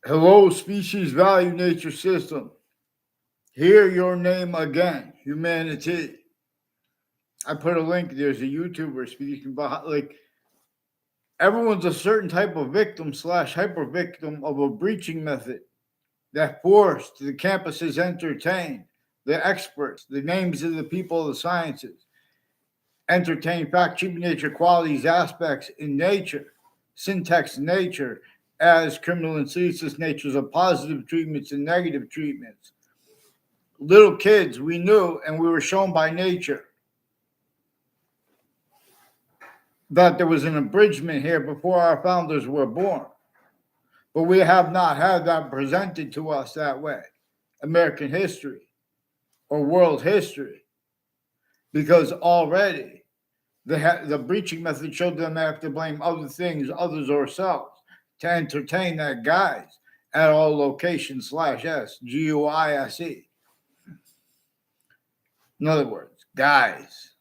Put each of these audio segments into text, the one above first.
Hello, species value nature system. Hear your name again, humanity. I put a link. There's a YouTuber speaking about like everyone's a certain type of victim slash hyper victim of a breaching method that forced the campuses entertain the experts, the names of the people of the sciences, entertain fact, cheap nature qualities, aspects in nature, syntax in nature, as criminal and ceaseless natures of positive treatments and negative treatments. Little kids, we knew and we were shown by nature that there was an abridgment here before our founders were born. But we have not had that presented to us that way. American history or world history, because already the breaching method showed them they have to blame other things, others, or selves to entertain that guise at all locations slash S, GUISE. In other words, guys.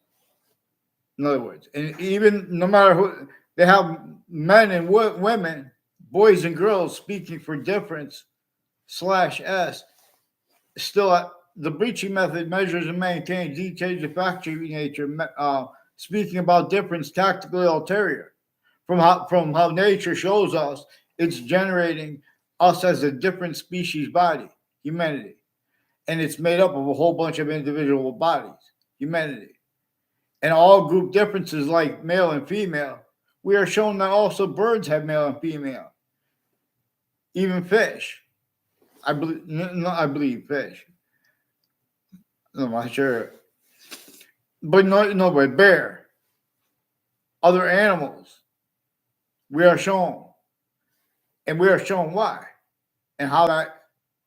In other words, and even no matter who, they have men and women, boys and girls speaking for difference slash S. Still, the breaching method measures and maintains details of factory nature, speaking about difference tactically ulterior from how nature shows us it's generating us as a different species body, humanity, and it's made up of a whole bunch of individual bodies, humanity. And all group differences like male and female, we are shown that also birds have male and female, even fish. I believe fish. I'm not sure, but no, but bear, other animals, we are shown, and we are shown why, and how that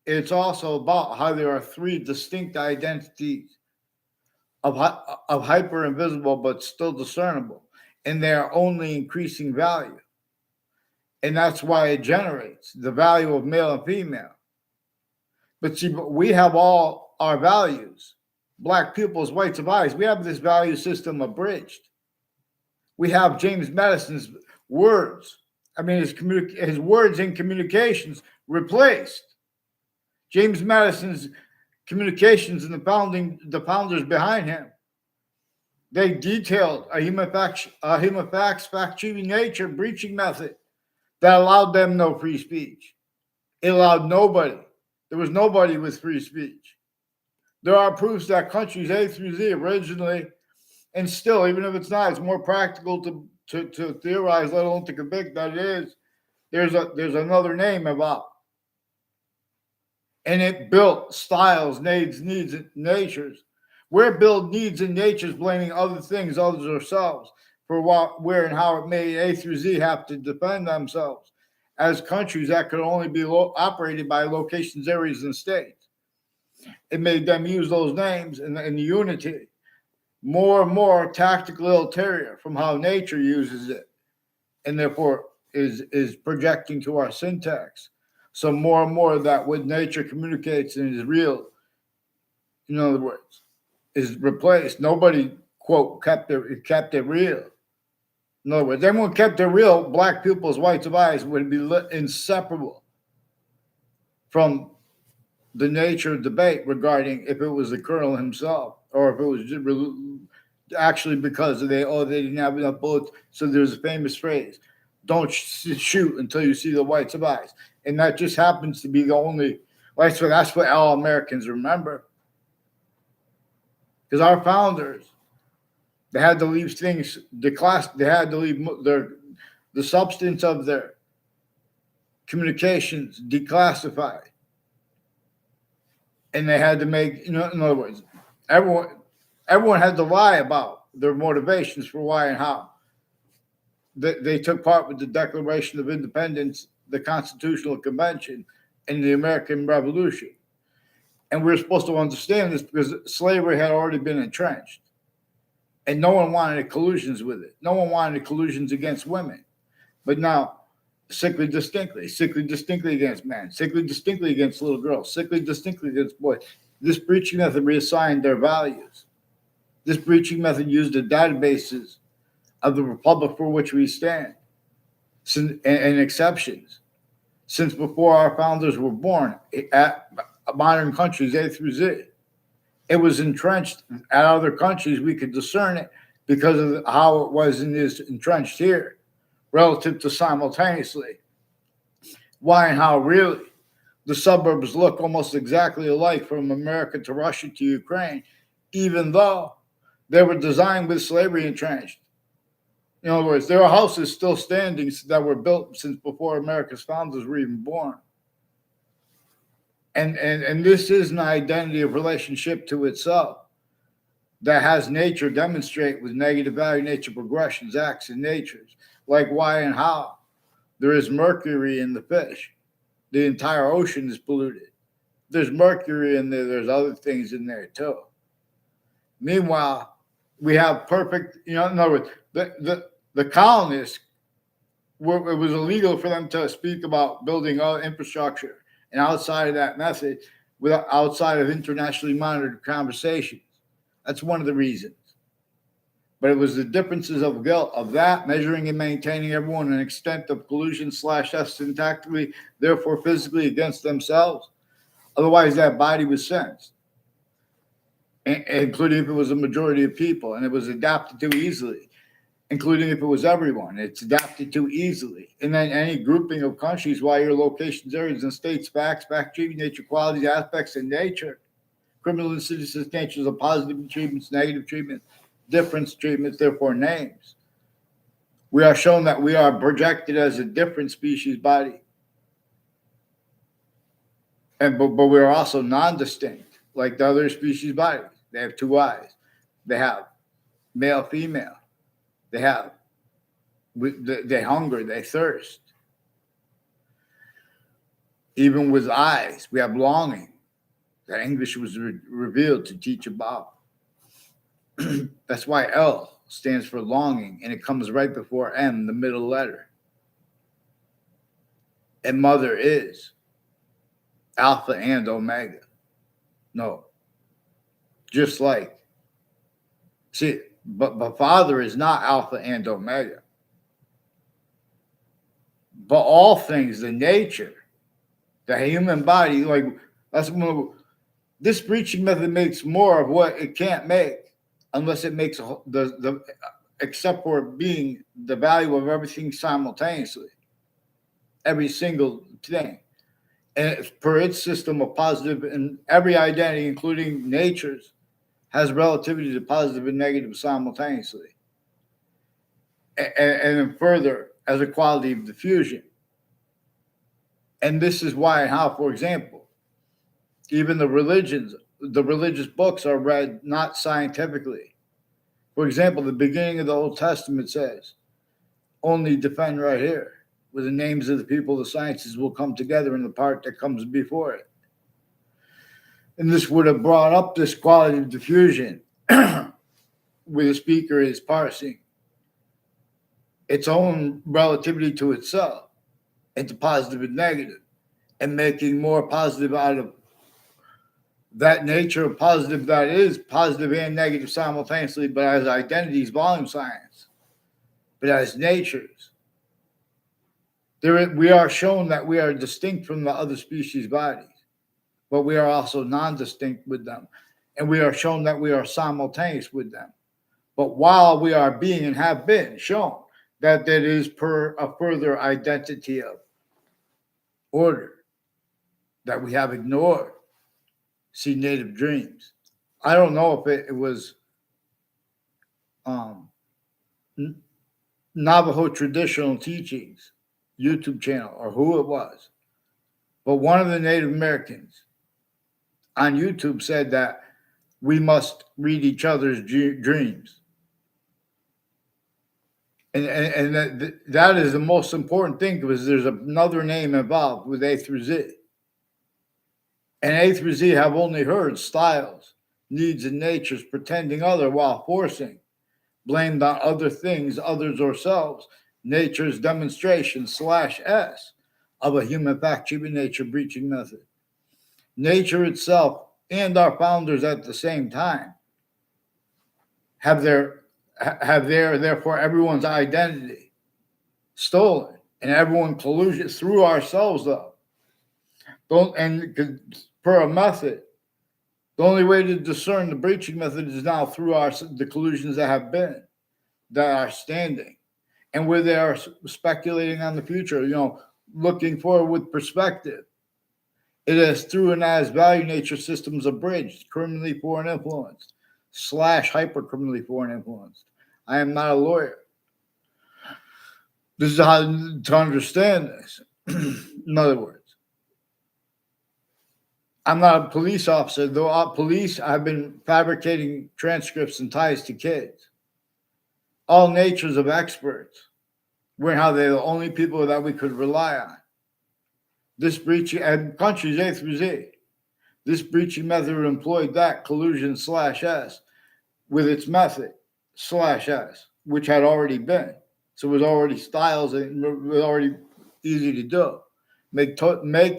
it's also about how there are three distinct identities of hyper invisible but still discernible, and they are only increasing value. And that's why it generates the value of male and female. But see, we have all our values. Black people's whites of eyes. We have this value system abridged. We have James Madison's words. I mean, his words in communications replaced. James Madison's communications and the founders behind him. They detailed a human facts fact cheating nature breaching method that allowed them no free speech. It allowed nobody. There was nobody with free speech. There are proofs that countries A through Z originally, and still, even if it's not, it's more practical to theorize, let alone to convict that it is. There's another name about, and it built styles, needs, and natures. We're built needs and natures, blaming other things, others, ourselves for what, where, and how it made A through Z have to defend themselves as countries that could only be operated by locations, areas, and states. It made them use those names in the unity more and more tactically ulterior from how nature uses it, and therefore is projecting to our syntax. So more and more that what nature communicates and is real, in other words, is replaced. Nobody quote kept it real. In other words, everyone kept it real. Black people's whites of eyes would be inseparable from the nature debate regarding if it was the colonel himself or if it was just actually because they didn't have enough bullets. So there's a famous phrase: "Don't shoot until you see the whites of eyes," and that just happens to be the only. Well, that's what all Americans remember, because our founders, they had to leave things the class. They had to leave the substance of their communications declassified, and they had to make. In other words, everyone everyone had to lie about their motivations for why and how. They took part with the Declaration of Independence, the Constitutional Convention, and the American Revolution. And we were supposed to understand this because slavery had already been entrenched. And no one wanted collusions with it. No one wanted collusions against women. But now, sickly distinctly against men, sickly distinctly against little girls, sickly distinctly against boys. This breaching method reassigned their values. This breaching method used the databases of the republic for which we stand and exceptions since before our founders were born at modern countries A through Z. It was entrenched at other countries. We could discern it because of how it was and is entrenched here relative to simultaneously. Why and how really? The suburbs look almost exactly alike from America to Russia to Ukraine, even though they were designed with slavery entrenched. In other words, there are houses still standing that were built since before America's founders were even born. And this is an identity of relationship to itself that has nature demonstrate with negative value nature progressions, acts, and natures, like why and how. There is mercury in the fish. The entire ocean is polluted. There's mercury in there, there's other things in there too. Meanwhile, we have perfect, in other words, the colonists were, it was illegal for them to speak about building infrastructure. And outside of that method, without outside of internationally monitored conversations. That's one of the reasons. But it was the differences of guilt of that measuring and maintaining everyone an extent of collusion slash syntactically, therefore physically against themselves. Otherwise, that body was sensed, including if it was a majority of people, and it was adapted to easily, including if it was everyone. It's adapted to easily. And then any grouping of countries, while your locations, areas, and states, facts, fact treatment, nature, qualities, aspects, and nature, criminal and citizens' natures of positive treatments, negative treatment, difference treatments, therefore names. We are shown that we are projected as a different species body. But we are also non-distinct, like the other species bodies. They have two eyes. They have male, female. They have, they hunger, they thirst. Even with eyes, we have longing that English was revealed to teach about. That's why L stands for longing, and it comes right before M, the middle letter. And mother is alpha and omega. No. Just like, see, but father is not alpha and omega. But all things, the nature, the human body, like that's one of, this breaching method makes more of what it can't make unless it makes the except for being the value of everything simultaneously, every single thing, and per its system of positive and every identity, including nature's, has relativity to positive and negative simultaneously, and then further as a quality of diffusion. And this is why and how, for example, even the religious books are read not scientifically. For example, the beginning of the Old Testament says, only defend right here, where the names of the people, the sciences will come together in the part that comes before it. And this would have brought up this quality of diffusion where the speaker is parsing its own relativity to itself into positive and negative, and making more positive out of that nature of positive that is positive and negative simultaneously, but as identities, volume science, but as natures. We are shown that we are distinct from the other species bodies, but we are also non-distinct with them. And we are shown that we are simultaneous with them. But while we are being and have been shown that it is per a further identity of order that we have ignored. See Native Dreams. I don't know if it was um, Navajo Traditional Teachings YouTube channel or who it was, but one of the Native Americans on YouTube said that we must read each other's dreams. And that is the most important thing because there's another name involved with A through Z. And A through Z have only heard styles, needs, and natures pretending other while forcing, blamed on other things, others, or selves, nature's demonstration slash S of a human fact treatment nature breaching method. Nature itself and our founders at the same time have their therefore everyone's identity stolen And everyone collusion through ourselves, though. Don't and per a method. The only way to discern the breaching method is now through the collusions that have been, that are standing, and where they are speculating on the future. Looking forward with perspective. It is through and as value nature systems abridged, criminally foreign influenced / hyper criminally foreign influenced. I am not a lawyer. This is how to understand this. In other words, I'm not a police officer, though police have been fabricating transcripts and ties to kids. All natures of experts. We're how they're the only people that we could rely on. This breaching and countries A through Z. This breaching method employed that collusion /S with its method /S, which had already been. So it was already styles and it was already easy to do. Make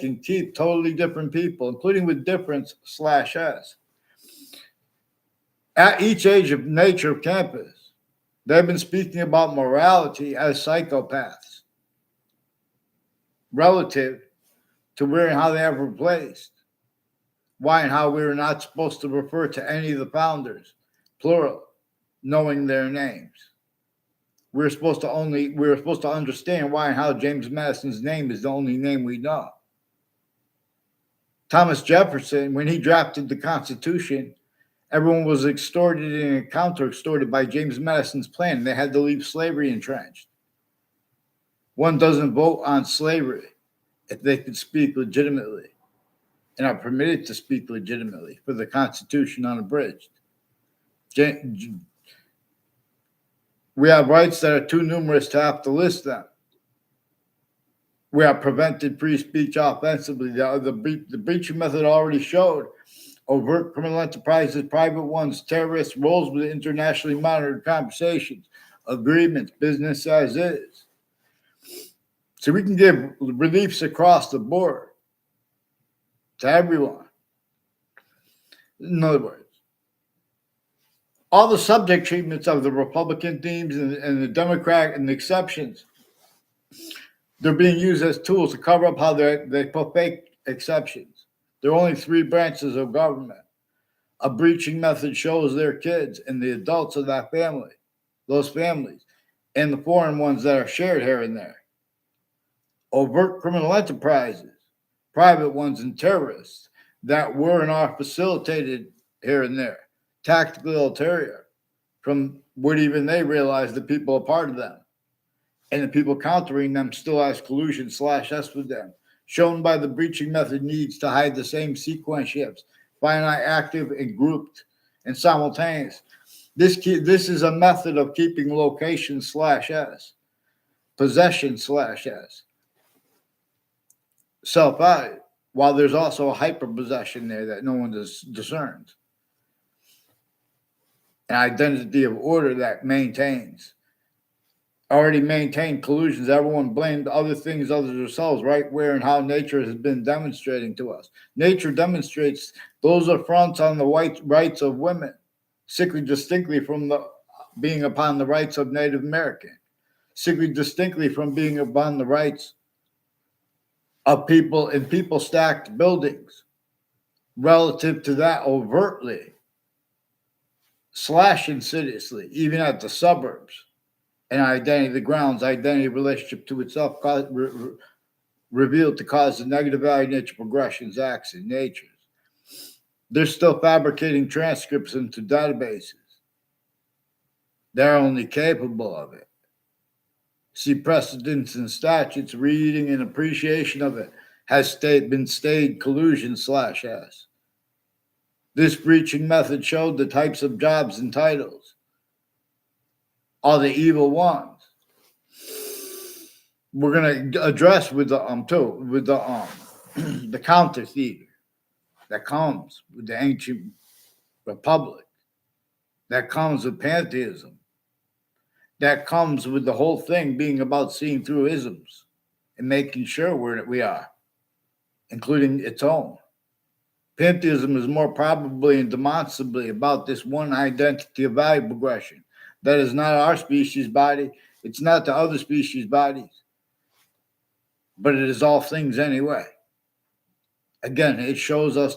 and keep totally different people, including with difference /S. At each age of nature of campus, they've been speaking about morality as psychopaths relative to where and how they have replaced. Why and how we were not supposed to refer to any of the founders, plural, knowing their names. We were supposed to understand why and how James Madison's name is the only name we know. Thomas Jefferson, when he drafted the Constitution, everyone was extorted and counter-extorted by James Madison's plan. They had to leave slavery entrenched. One doesn't vote on slavery if they could speak legitimately and are permitted to speak legitimately for the Constitution unabridged. We have rights that are too numerous to have to list them. We have prevented free speech offensively. The breaching method already showed overt criminal enterprises, private ones, terrorists, roles with internationally monitored conversations, agreements, business as is. So we can give reliefs across the board to everyone. In other words, all the subject treatments of the Republican themes and the Democrat and the exceptions, they're being used as tools to cover up how they put fake exceptions. There are only 3 branches of government. A breaching method shows their kids and the adults of that family, those families, and the foreign ones that are shared here and there. Overt criminal enterprises, private ones, and terrorists that were and are facilitated here and there. Tactically ulterior, from what even they realize the people are part of them. And the people countering them still has collusion /S with them, shown by the breaching method needs to hide the same sequence shifts, finite, active, and grouped, and simultaneous. This is a method of keeping location /S, possession /S, self-value, while there's also a hyper-possession there that no one discerns. An identity of order that already maintained collusions. Everyone blamed other things other than themselves, right where and how nature has been demonstrating to us. Nature demonstrates those affronts on the rights of women, distinctly from being upon the rights of Native American, distinctly from being upon the rights of people in people-stacked buildings, relative to that overtly / insidiously, even at the suburbs. And identity, the grounds, identity relationship to itself revealed to cause the negative value nature progressions, acts, and natures. They're still fabricating transcripts into databases. They're only capable of it. See precedents and statutes, reading and appreciation of it has been stayed collusion /S. This breaching method showed the types of jobs and titles are the evil ones. We're going to address with the the counter theater that comes with the ancient republic, that comes with pantheism, that comes with the whole thing being about seeing through isms and making sure we are, including its own. Pantheism is more probably and demonstrably about this one identity of value progression. That is not our species body. It's not the other species bodies. but it is all things anyway. Again, it shows us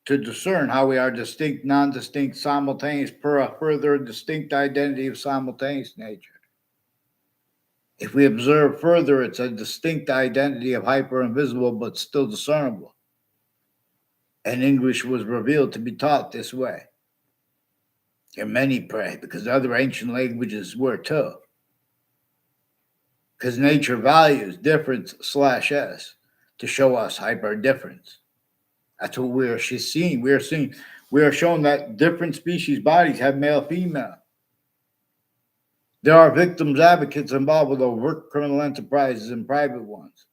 to discern how we are distinct, non-distinct, simultaneous, per a further distinct identity of simultaneous nature. If we observe further, it's a distinct identity of hyper invisible but still discernible. And English was revealed to be taught this way. And many pray because other ancient languages were too. Because nature values difference slash S to show us hyper difference. That's what we are seeing. We are shown that different species bodies have male female. There are victims advocates involved with overt criminal enterprises and private ones.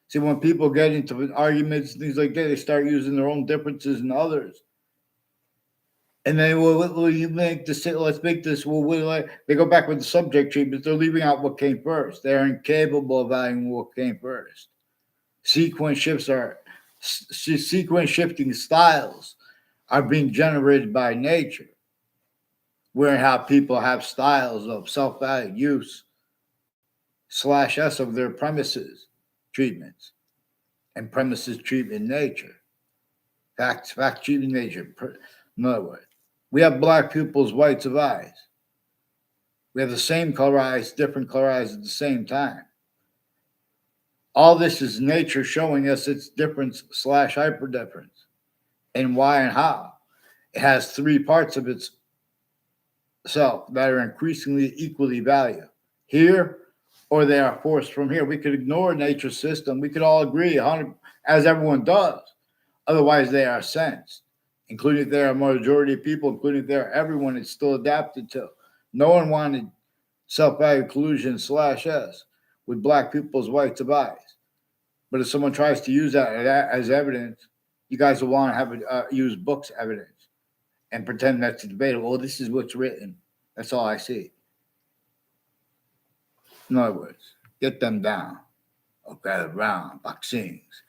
See, when people get into arguments and things like that, they start using their own differences in others. And then, well, you make this, let's make this, they go back with the subject treatment. They're leaving out what came first. They're incapable of valuing what came first. Sequence shifting styles are being generated by nature, where how people have styles of self-value use slash S of their premises treatments and premises treatment nature. Fact treatment nature. In other words, we have black pupils, whites of eyes. We have the same color eyes, different color eyes at the same time. All this is nature showing us its difference slash hyperdifference and why and how. It has three parts of its self that are increasingly equally valued. Here, or they are forced from here. We could ignore nature's system. We could all agree, 100, as everyone does. Otherwise, they are sensed, including if they're a majority of people, including if they're everyone, it's still adapted to. No one wanted self-value collusion slash S with black people's whites of eyes. But if someone tries to use that as evidence, you guys will want to have it use books evidence and pretend that's debatable. Well, this is what's written. That's all I see. In other words, get them down or gather around vaccines.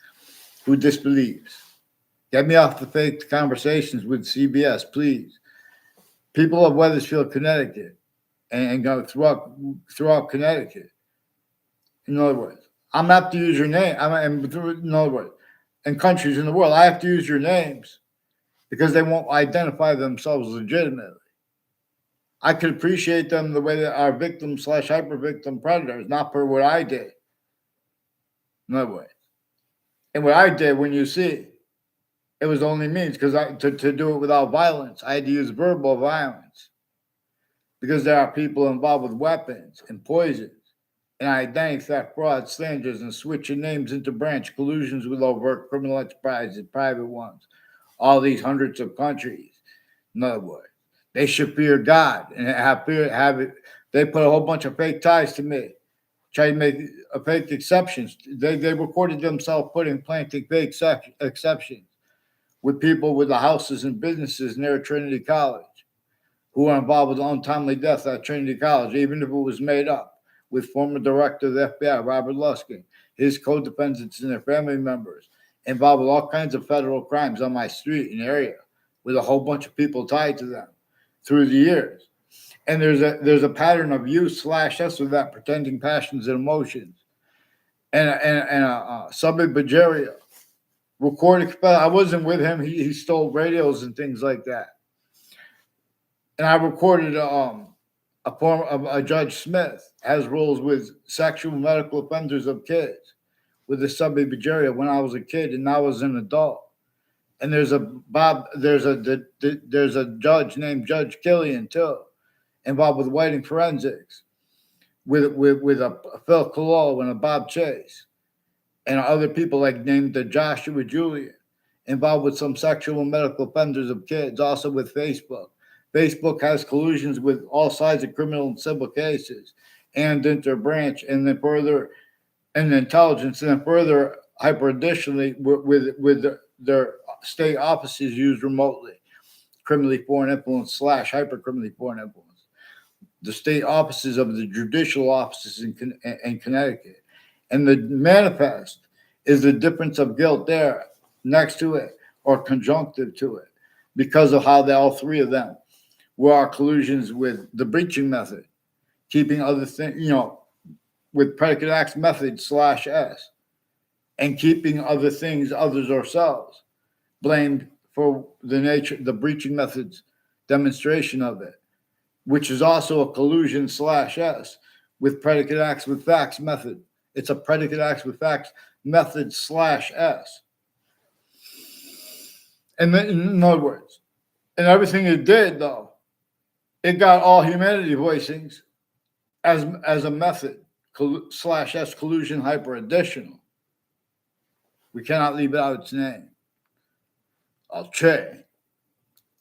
Who disbelieves? Get me off the fake conversations with CBS, please. People of Weathersfield, Connecticut, and go throughout Connecticut. In other words, I'm gonna have to use your name. In other words, in countries in the world, I have to use your names because they won't identify themselves legitimately. I could appreciate them the way that our victim slash hyper victim predators, not for what I did. In other words, and what I did, when you see, it was only means because to do it without violence, I had to use verbal violence because there are people involved with weapons and poisons and identity theft, fraud, slanders, and switching names into branch collusions with overt criminal enterprises, private ones. All these hundreds of countries. In other words, they should fear God and have it. They put a whole bunch of fake ties to me, try to make fake exceptions. They recorded themselves planting fake exceptions with people with the houses and businesses near Trinity College who are involved with untimely death at Trinity College, even if it was made up, with former director of the FBI, Robert Luskin, his co-defendants and their family members, involved with all kinds of federal crimes on my street and area, with a whole bunch of people tied to them through the years. And there's a pattern of use slash us with that, pretending passions and emotions. And Subby Bajaria recorded. I wasn't with him. He stole radios and things like that. And I recorded a Judge Smith has rules with sexual medical offenders of kids with the Subby Bajaria when I was a kid and now as an adult. And there's a judge named Judge Killian too, involved with whiting forensics, with a Phil Collo and a Bob Chase, and other people like named Joshua Julian, involved with some sexual and medical offenders of kids, also with Facebook. Facebook has collusions with all sides of criminal and civil cases and interbranch, and then further, and intelligence, and then further, hyper additionally, with their state offices used remotely, criminally foreign influence slash hyper criminally foreign influence. The state offices of the judicial offices in Connecticut. And the manifest is the difference of guilt there next to it or conjunctive to it because of how all three of them were our collusions with the breaching method, keeping other things, with predicate acts method slash S. and keeping other things, others, ourselves blamed for the breaching methods demonstration of it, which is also a collusion slash S with predicate acts with facts method. It's a predicate acts with facts method slash S. And then, in other words, and everything it did, though, it got all humanity voicings as a method slash S collusion hyper additional. We cannot leave out its name. Che.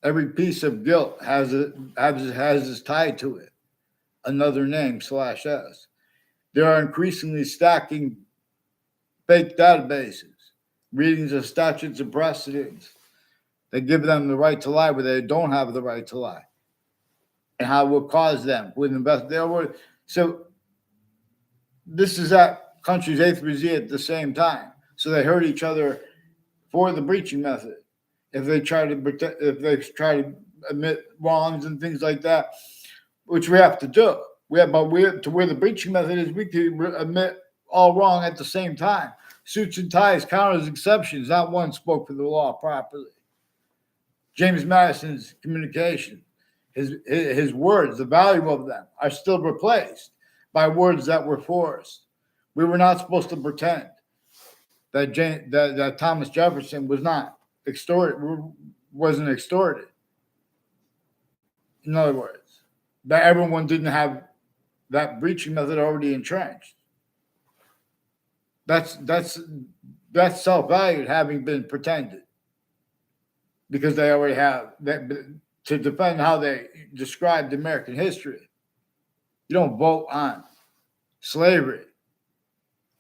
Every piece of guilt is tied to it. Another name slash S. There are increasingly stacking fake databases, readings of statutes and precedents that give them the right to lie where they don't have the right to lie, and how it will cause them with invest. So this is at countries A through Z at the same time. So they hurt each other for the breaching method. If they try to admit wrongs and things like that, which we have to do. To where the breaching method is, we can admit all wrong at the same time. Suits and ties count as exceptions. Not one spoke for the law properly. James Madison's communication, his words, the value of them are still replaced by words that were forced. We were not supposed to pretend that Thomas Jefferson wasn't extorted. In other words, that everyone didn't have that breaching method already entrenched. That's self-valued, having been pretended, because they already have that to defend how they described American history. You don't vote on slavery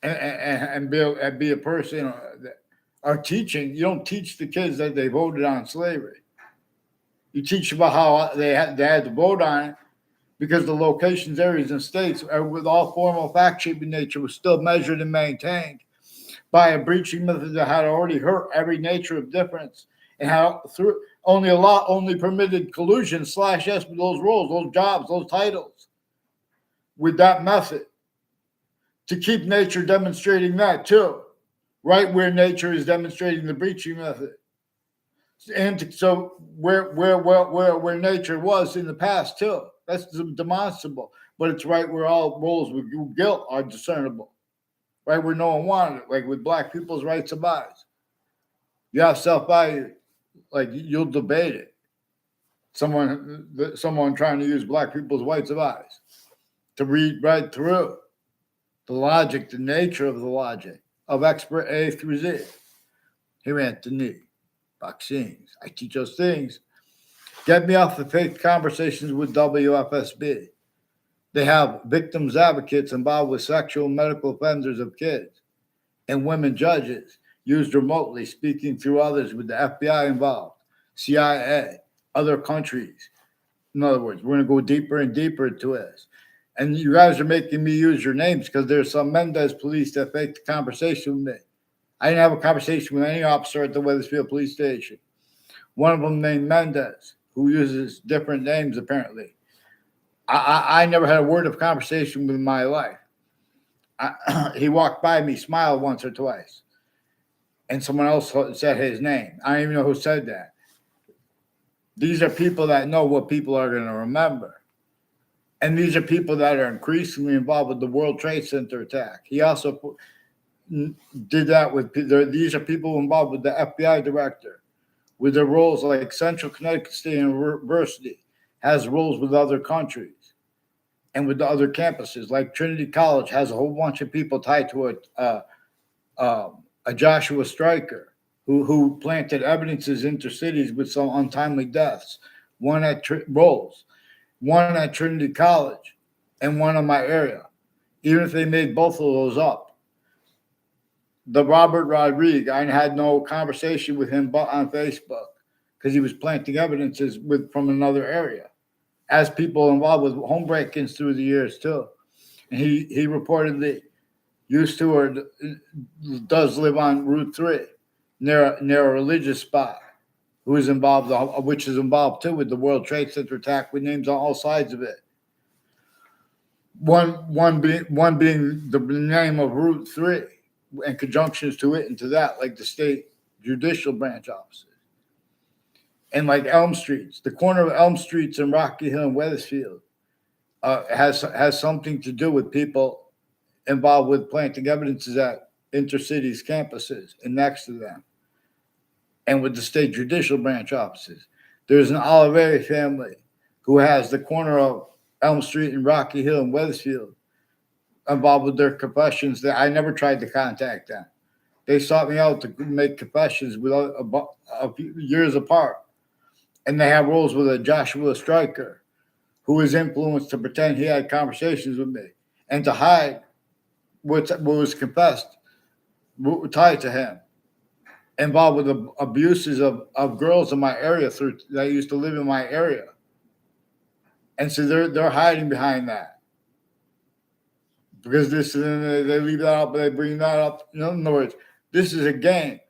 and be a person or teaching. You don't teach the kids that they voted on slavery. You teach about how they had to vote on it, because the locations, areas, and states, with all formal fact-shaping nature, was still measured and maintained by a breaching method that had already hurt every nature of difference, and how through only permitted collusion slash S with those roles, those jobs, those titles, with that method, to keep nature demonstrating that too, right where nature is demonstrating the breaching method. And so where nature was in the past too, that's demonstrable. But it's right where all roles with guilt are discernible, right where no one wanted it, like with black people's rights of bodies. You have self-value, like you'll debate it. Someone trying to use black people's rights of bodies to read right through the logic, the nature of the logic of expert A through Z. Here, Anthony. Vaccines. I teach those things. Get me off the fake conversations with WFSB. They have victims advocates involved with sexual medical offenders of kids, and women judges used remotely, speaking through others with the FBI involved, CIA, other countries. In other words, we're going to go deeper and deeper into this. And you guys are making me use your names because there's some Mendez police that faked the conversation with me. I didn't have a conversation with any officer at the Weathersfield police station. One of them named Mendez, who uses different names apparently. I never had a word of conversation with him in my life. He walked by me, smiled once or twice, and someone else said his name. I don't even know who said that. These are people that know what people are going to remember. And these are people that are increasingly involved with the World Trade Center attack. He also did that with, these are people involved with the FBI director, with their roles like Central Connecticut State University has roles with other countries and with the other campuses, like Trinity College has a whole bunch of people tied to a Joshua Stryker who planted evidences intercities with some untimely deaths, one at Rolls, one at Trinity College, and one in my area. Even if they made both of those up, the Robert Rodriguez, I had no conversation with him but on Facebook because he was planting evidences from another area, as people involved with home break-ins through the years too. And he reportedly used to or does live on Route 3 near a religious spot, which is involved too with the World Trade Center attack, with names on all sides of it. One being the name of Route 3. and conjunctions to it and to that, like the state judicial branch offices. And like Elm Streets, the corner of Elm Streets in Rocky Hill and Weathersfield has something to do with people involved with planting evidences at intercities campuses and next to them, and with the state judicial branch offices. There's an Oliveri family who has the corner of Elm Street and Rocky Hill and Weathersfield involved with their confessions that I never tried to contact them. They sought me out to make confessions with a few years apart. And they have roles with a Joshua Stryker, who was influenced to pretend he had conversations with me and to hide what was confessed tied to him, involved with the abuses of girls in my area through that used to live in my area. And so they're hiding behind that. Because this they leave that up, but they bring that up. In other words, this is a game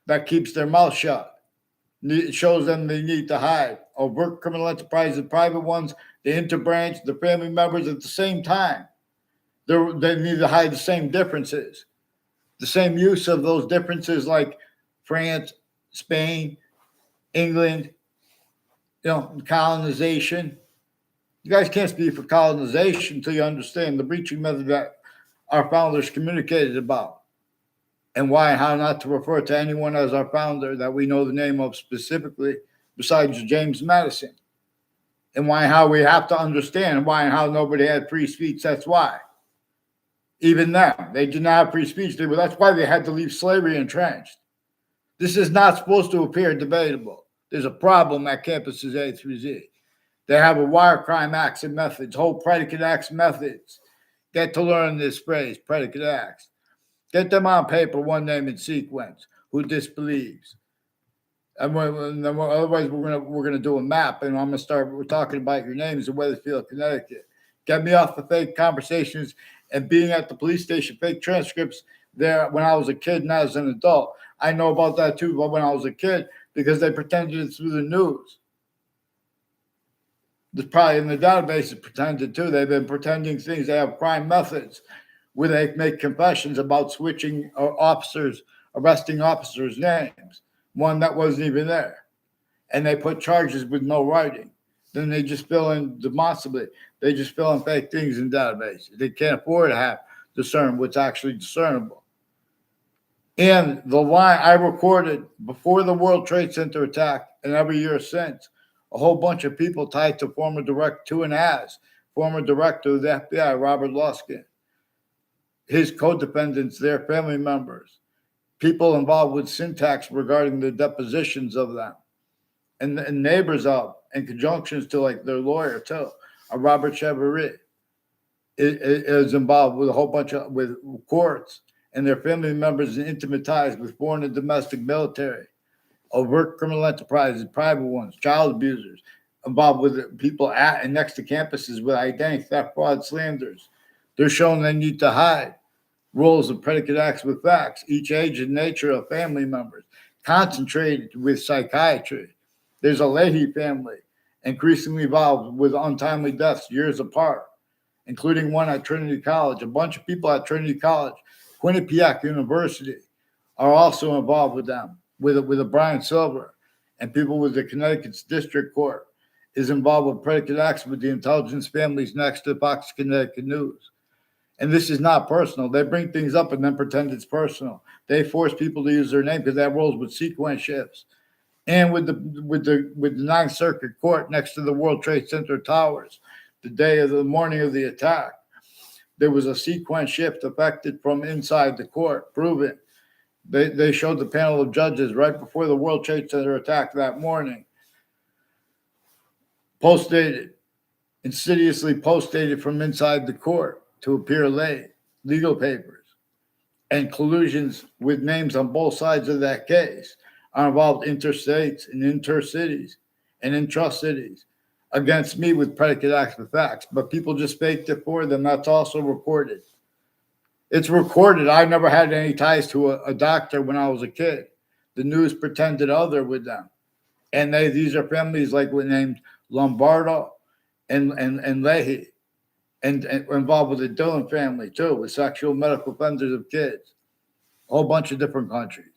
that keeps their mouth shut. It shows them they need to hide. Overt criminal enterprises, private ones, the interbranch, the family members at the same time. They need to hide the same differences, the same use of those differences, like France, Spain, England, colonization. You guys can't speak for colonization until you understand the breaching method that our founders communicated about, and why and how not to refer to anyone as our founder that we know the name of specifically besides James Madison, and why and how we have to understand why and how nobody had free speech. That's why. Even them, they did not have free speech. That's why they had to leave slavery entrenched. This is not supposed to appear debatable. There's a problem at campuses A through Z. They have a wire crime acts and methods, whole predicate acts methods. Get to learn this phrase, predicate acts. Get them on paper, one name in sequence. Who disbelieves? And otherwise, we're gonna do a map, and I'm gonna start. We're talking about your names in Weathersfield, Connecticut. Get me off the fake conversations and being at the police station, fake transcripts there when I was a kid and as an adult. I know about that too, but when I was a kid, because they pretended it through the news. There's probably in the database it's pretended too. They've been pretending things. They have crime methods where they make confessions about switching arresting officers' names, one that wasn't even there. And they put charges with no writing. Then they just fill in demonstrably. They just fill in fake things in databases. They can't afford to have discern what's actually discernible. And the line I recorded before the World Trade Center attack and every year since, a whole bunch of people tied to former director of the FBI, Robert Luskin, his co-defendants, their family members, people involved with syntax regarding the depositions of them, and neighbors of, in conjunctions to like their lawyer too, Robert Chevrolet, is involved with a whole bunch of with courts and their family members in intimate ties with foreign and domestic military, overt criminal enterprises, private ones, child abusers, involved with people at and next to campuses with identity theft, fraud, slanders. They're shown they need to hide roles of predicate acts with facts, each age and nature of family members, concentrated with psychiatry. There's a Leahy family, increasingly involved with untimely deaths years apart, including one at Trinity College. A bunch of people at Trinity College, Quinnipiac University, are also involved with them, with a Brian Silver, and people with the Connecticut's District Court is involved with predicate acts with the intelligence families next to Fox Connecticut News. And this is not personal. They bring things up and then pretend it's personal. They force people to use their name because they have roles with sequence shifts. And with the Ninth Circuit Court next to the World Trade Center towers, the morning of the attack, there was a sequence shift affected from inside the court, proven. They showed the panel of judges right before the World Trade Center attack that morning. Post-dated, insidiously post-dated from inside the court to appear late, legal papers, and collusions with names on both sides of that case are involved interstates and intercities and intra-cities against me with predicate acts with facts. But people just faked it for them. That's also recorded. It's recorded. I never had any ties to a doctor when I was a kid. The news pretended other with them. And these are families like with named Lombardo and Leahy. and involved with the Dillon family too, with sexual medical offenders of kids, a whole bunch of different countries.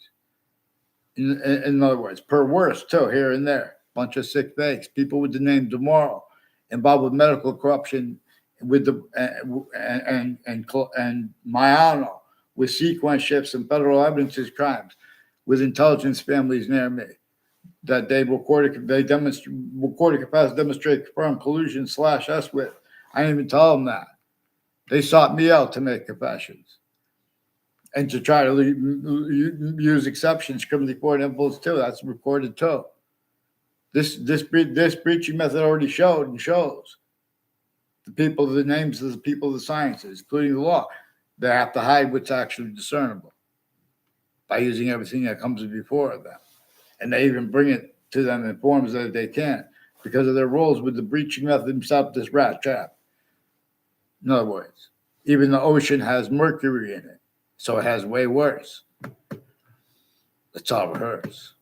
In other words, per worse too, here and there, bunch of sick fakes, people with the name tomorrow, involved with medical corruption, with the and Mayano with sequence shifts and federal evidences crimes, with intelligence families near me that they recorded capacity demonstrate confirmed collusion / S with. I didn't even tell them that. They sought me out to make confessions and to try to use exceptions, criminally court influence too. That's recorded too. This breaching method already showed and shows the people, the names of the people of the sciences, including the law. They have to hide what's actually discernible by using everything that comes before them, and they even bring it to them in forms that they can because of their roles with the breaching method himself. This rat trap. In other words, even the ocean has mercury in it, so it has way worse. It's all rehearsed.